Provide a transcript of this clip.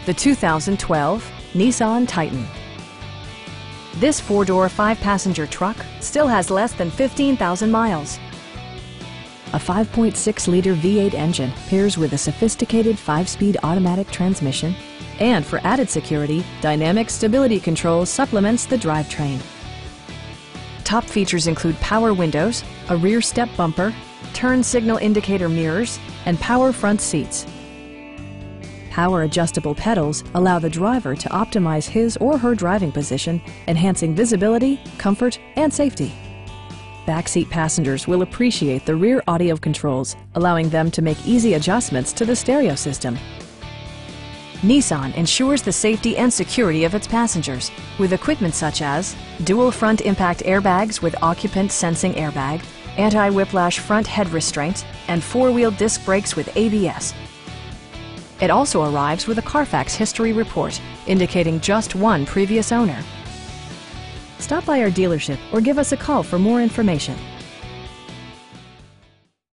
the 2012 Nissan Titan. This four-door, five-passenger truck still has less than 15,000 miles. A 5.6-liter V8 engine pairs with a sophisticated 5-speed automatic transmission, and for added security, dynamic stability control supplements the drivetrain. Top features include power windows, a rear step bumper, turn signal indicator mirrors, and power front seats. Power adjustable pedals allow the driver to optimize his or her driving position, enhancing visibility, comfort, and safety. Backseat passengers will appreciate the rear audio controls, allowing them to make easy adjustments to the stereo system. Nissan ensures the safety and security of its passengers with equipment such as dual front impact airbags with occupant sensing airbag, anti-whiplash front head restraints, and four-wheel disc brakes with ABS. It also arrives with a Carfax history report, indicating just one previous owner. Stop by our dealership or give us a call for more information.